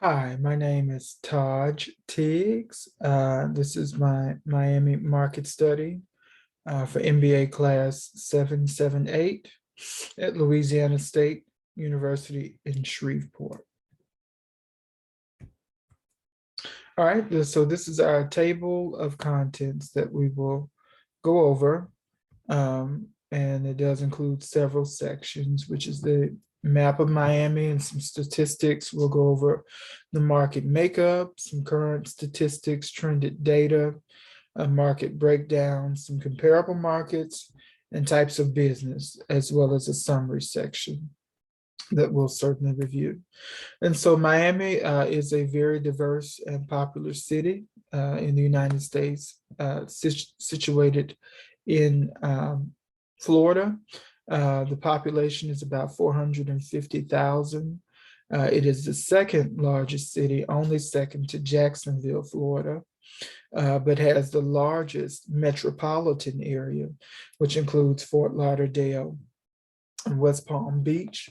Hi, my name is Taj Tiggs. This is my Miami market study for MBA class 778 at Louisiana State University in Shreveport. All right, so this is our table of contents that we will go over. And it does include several sections, which is the map of Miami and some statistics. We'll go over the market makeup, some current statistics, trended data, a market breakdown, some comparable markets, and types of business, as well as a summary section that we'll certainly review. And so Miami is a very diverse and popular city in the United States, situated in Florida. The population is about 450,000. It is the second largest city, only second to Jacksonville, Florida, but has the largest metropolitan area, which includes Fort Lauderdale and West Palm Beach,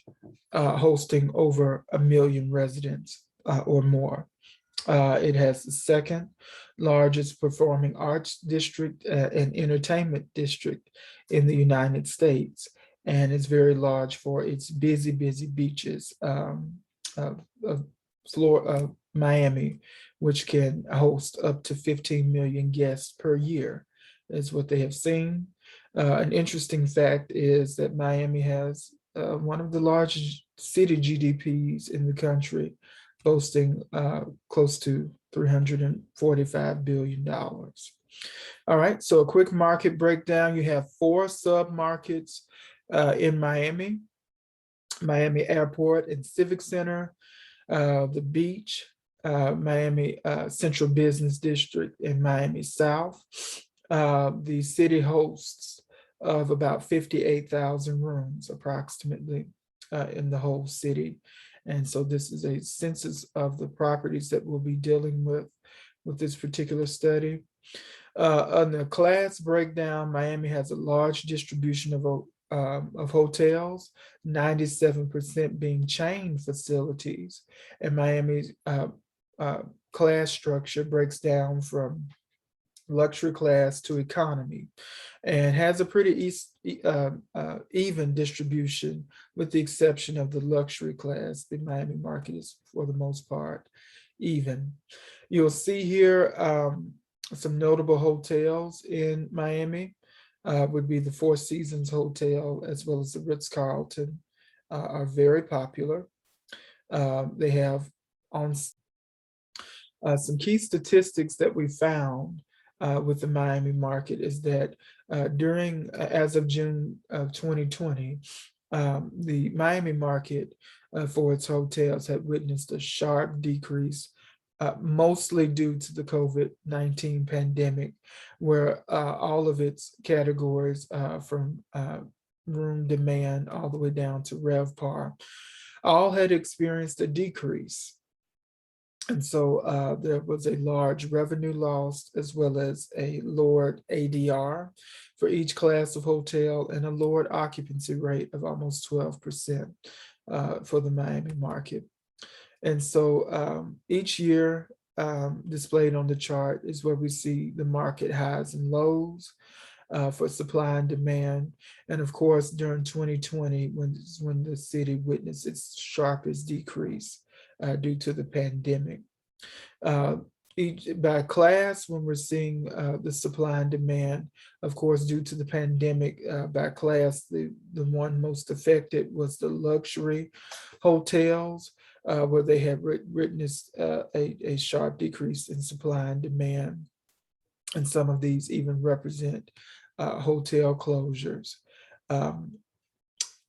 hosting over 1 million residents or more. It has the second largest performing arts district and entertainment district in the United States, and it's very large for its busy beaches of Miami, which can host up to 15 million guests per year, is what they have seen. An interesting fact is that Miami has one of the largest city GDPs in the country, boasting close to $345 billion. All right, so a quick market breakdown. You have 4 sub-markets in Miami: Miami Airport and Civic Center, the beach, Miami Central Business District, and Miami South. The city hosts of about 58,000 rooms approximately in the whole city. And so this is a census of the properties that we'll be dealing with this particular study. On the class breakdown, Miami has a large distribution of hotels, 97% being chain facilities, and Miami's class structure breaks down from luxury class to economy, and has a pretty even distribution, with the exception of the luxury class. The Miami market is, for the most part, even. You'll see here some notable hotels in Miami would be the Four Seasons Hotel, as well as the Ritz-Carlton, are very popular. They have on some key statistics that we found with the Miami market is that as of June of 2020, the Miami market for its hotels had witnessed a sharp decrease, mostly due to the COVID-19 pandemic, where all of its categories from room demand all the way down to RevPAR all had experienced a decrease. And so there was a large revenue loss, as well as a lowered ADR for each class of hotel, and a lowered occupancy rate of almost 12% for the Miami market. And so each year displayed on the chart is where we see the market highs and lows for supply and demand. And of course, during 2020, when the city witnessed its sharpest decrease due to the pandemic. By class, when we're seeing the supply and demand, of course, due to the pandemic, by class, the one most affected was the luxury hotels, where they had witnessed a sharp decrease in supply and demand. And some of these even represent hotel closures. To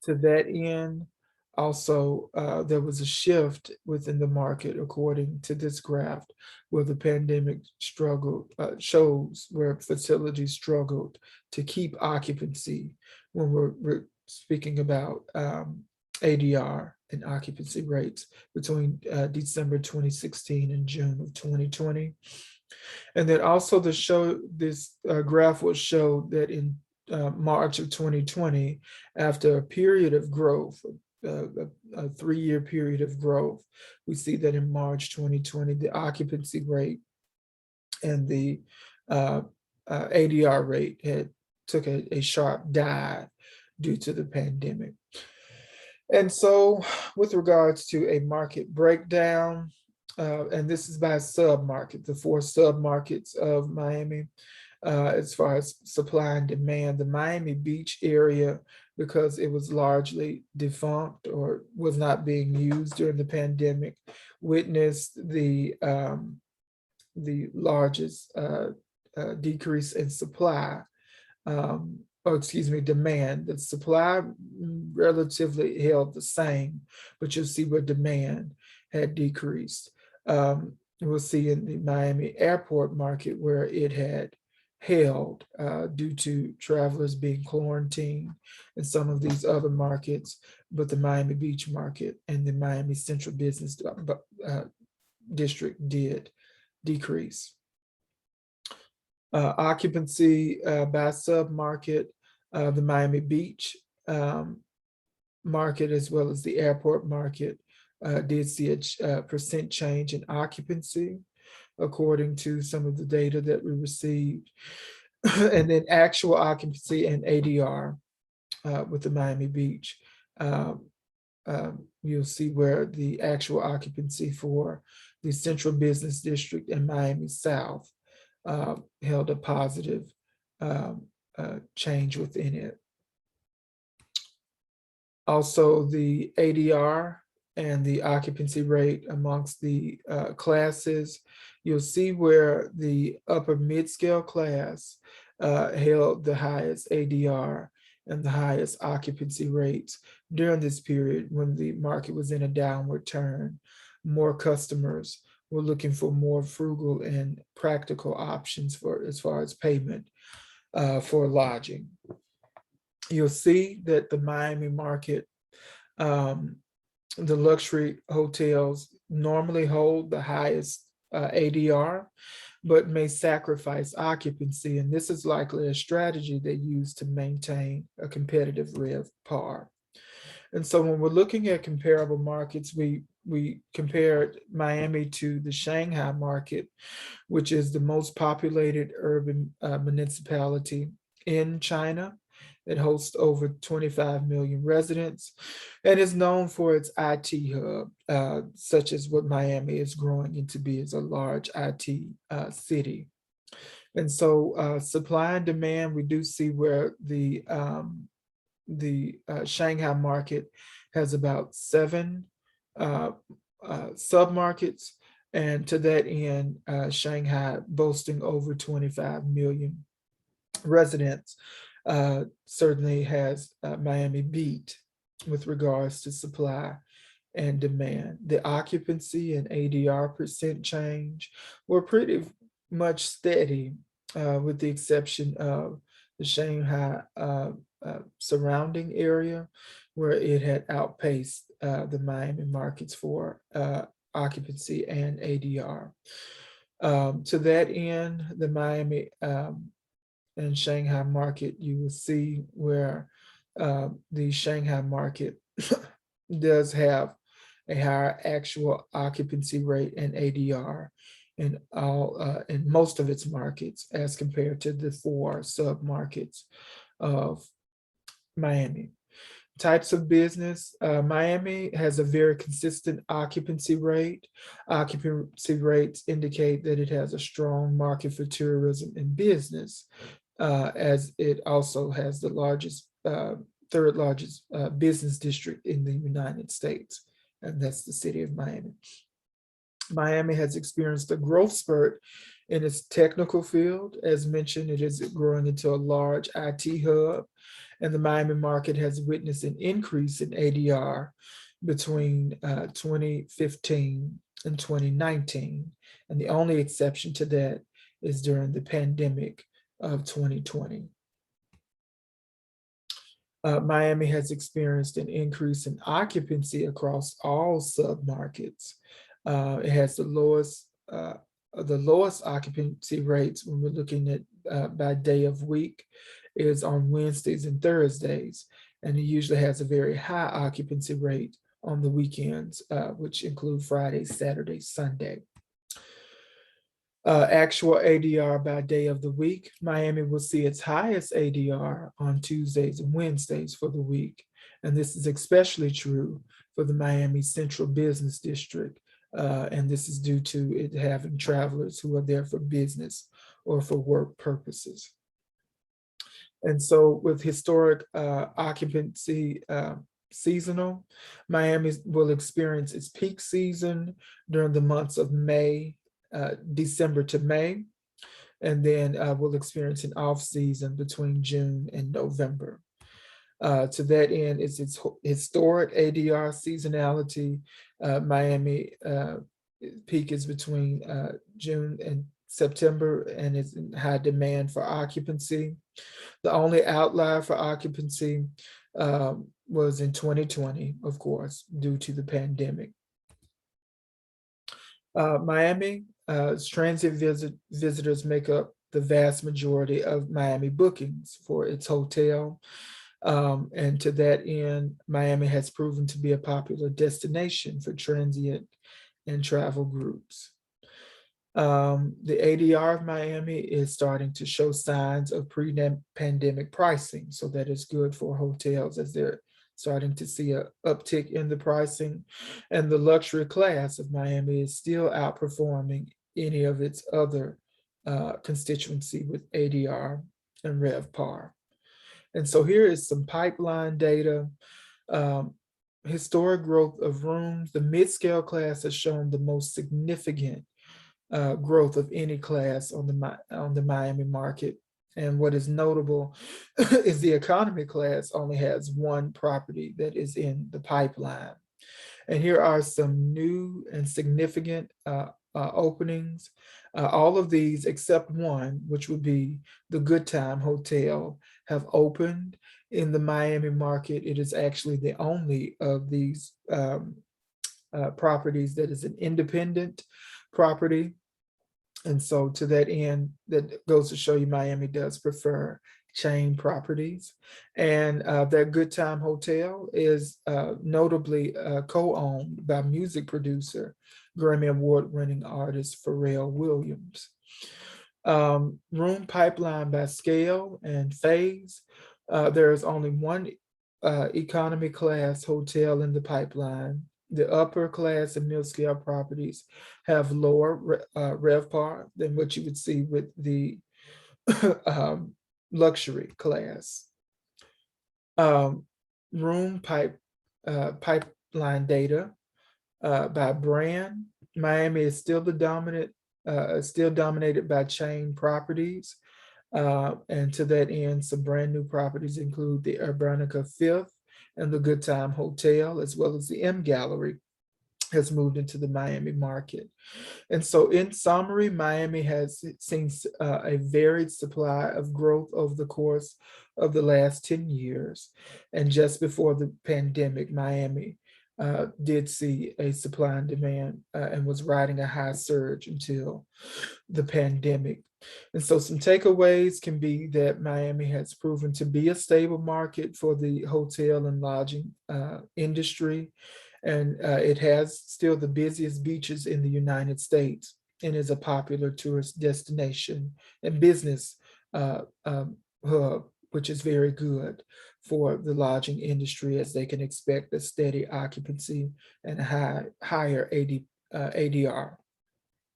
that end, also, there was a shift within the market, according to this graph, where the pandemic shows where facilities struggled to keep occupancy when we're speaking about ADR and occupancy rates between December 2016 and June of 2020. And then also this graph will show that in March of 2020, after a period of growth, a 3-year period of growth. We see that in March 2020, the occupancy rate and the uh, ADR rate had took a sharp dive due to the pandemic. And so, with regards to a market breakdown, and this is by sub-market, the 4 sub-markets of Miami, as far as supply and demand, the Miami Beach area, because it was largely defunct or was not being used during the pandemic, witnessed the largest decrease in supply, or excuse me, demand. The supply relatively held the same, but you'll see where demand had decreased. We'll see in the Miami airport market where it had held due to travelers being quarantined and some of these other markets, but the Miami Beach market and the Miami Central Business District did decrease. Occupancy by sub-market, the Miami Beach market as well as the airport market did see a percent change in occupancy according to some of the data that we received. And then actual occupancy and ADR with the Miami Beach. You'll see where the actual occupancy for the Central Business District and Miami South held a positive change within it. Also, the ADR and the occupancy rate amongst the classes, you'll see where the upper mid-scale class held the highest ADR and the highest occupancy rates during this period when the market was in a downward turn. More customers were looking for more frugal and practical options for as far as payment for lodging. You'll see that the Miami market, the luxury hotels normally hold the highest ADR, but may sacrifice occupancy. And this is likely a strategy they use to maintain a competitive RevPAR. And so when we're looking at comparable markets, we compared Miami to the Shanghai market, which is the most populated urban municipality in China. It hosts over 25 million residents and is known for its IT hub, such as what Miami is growing into be as a large IT city. And so supply and demand, we do see where the Shanghai market has about 7 submarkets, and to that end, Shanghai boasting over 25 million residents certainly has Miami beat with regards to supply and demand. The occupancy and ADR percent change were pretty much steady, with the exception of the Shanghai surrounding area, where it had outpaced the Miami markets for occupancy and ADR. To that end, the Miami and Shanghai market, you will see where the Shanghai market does have a higher actual occupancy rate and ADR in most of its markets as compared to the 4 sub-markets of Miami. Types of business, Miami has a very consistent occupancy rate. Occupancy rates indicate that it has a strong market for tourism and business, as it also has the largest, 3rd largest business district in the United States, and that's the city of Miami. Miami has experienced a growth spurt in its technical field. As mentioned, it is growing into a large IT hub, and the Miami market has witnessed an increase in ADR between 2015 and 2019. And the only exception to that is during the pandemic of 2020. Miami has experienced an increase in occupancy across all submarkets. It has the lowest occupancy rates when we're looking at by day of week is on Wednesdays and Thursdays. and it usually has a very high occupancy rate on the weekends, which include Friday, Saturday, Sunday. Actual ADR by day of the week, Miami will see its highest ADR on Tuesdays and Wednesdays for the week. And this is especially true for the Miami Central Business District. And this is due to it having travelers who are there for business or for work purposes. And so with historic occupancy seasonal, Miami will experience its peak season during the months of December to May, and then we'll experience an off season between June and November. To that end, it's its historic ADR seasonality. Miami peak is between June and September, and is in high demand for occupancy. The only outlier for occupancy was in 2020, of course, due to the pandemic. Miami transient visitors make up the vast majority of Miami bookings for its hotel. And to that end, Miami has proven to be a popular destination for transient and travel groups. The ADR of Miami is starting to show signs of pre-pandemic pricing, so that is good for hotels as they're starting to see an uptick in the pricing. And the luxury class of Miami is still outperforming any of its other constituency with ADR and RevPAR. And so here is some pipeline data. Historic growth of rooms. The mid-scale class has shown the most significant growth of any class on the Miami market. And what is notable is the economy class only has one property that is in the pipeline. And here are some new and significant openings. All of these except one, which would be the Good Time Hotel, have opened in the Miami market. It is actually the only of these properties that is an independent property. And so to that end, that goes to show you Miami does prefer chain properties. And that Good Time Hotel is notably co-owned by music producer, Grammy Award-winning artist Pharrell Williams. Room pipeline by scale and phase. There is only one economy class hotel in the pipeline. The upper class and mid-scale properties have lower RevPAR than what you would see with the luxury class. Room pipeline data by brand. Miami is still the dominant, still dominated by chain properties. And to that end, some brand new properties include the Urbanica Fifth and the Good Time Hotel, as well as the M Gallery has moved into the Miami market. And so in summary, Miami has seen a varied supply of growth over the course of the last 10 years. And just before the pandemic, Miami did see a supply and demand and was riding a high surge until the pandemic. And so some takeaways can be that Miami has proven to be a stable market for the hotel and lodging industry. And it has still the busiest beaches in the United States and is a popular tourist destination and business hub, which is very good for the lodging industry, as they can expect a steady occupancy and higher ADR.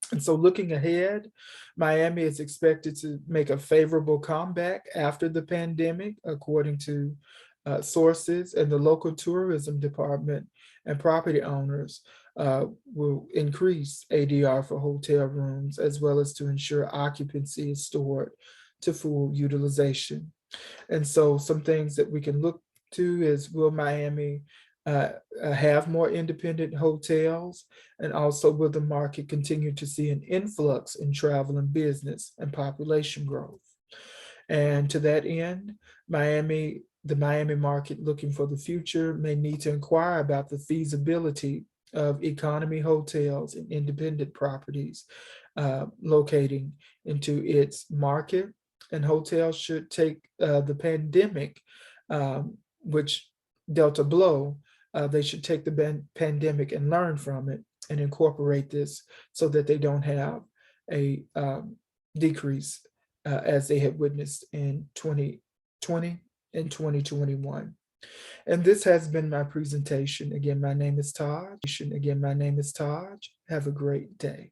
And so looking ahead, Miami is expected to make a favorable comeback after the pandemic, according to sources, and the local tourism department and property owners will increase ADR for hotel rooms, as well as to ensure occupancy is stored to full utilization. And so some things that we can look to is, will Miami have more independent hotels? And also, will the market continue to see an influx in travel and business and population growth? And to that end, the Miami market looking for the future may need to inquire about the feasibility of economy hotels and independent properties locating into its market. And hotels should take the pandemic which dealt a blow, they should take the pandemic and learn from it and incorporate this so that they don't have a decrease as they had witnessed in 2020 and 2021. And this has been my presentation. Again, my name is Taj. Have a great day.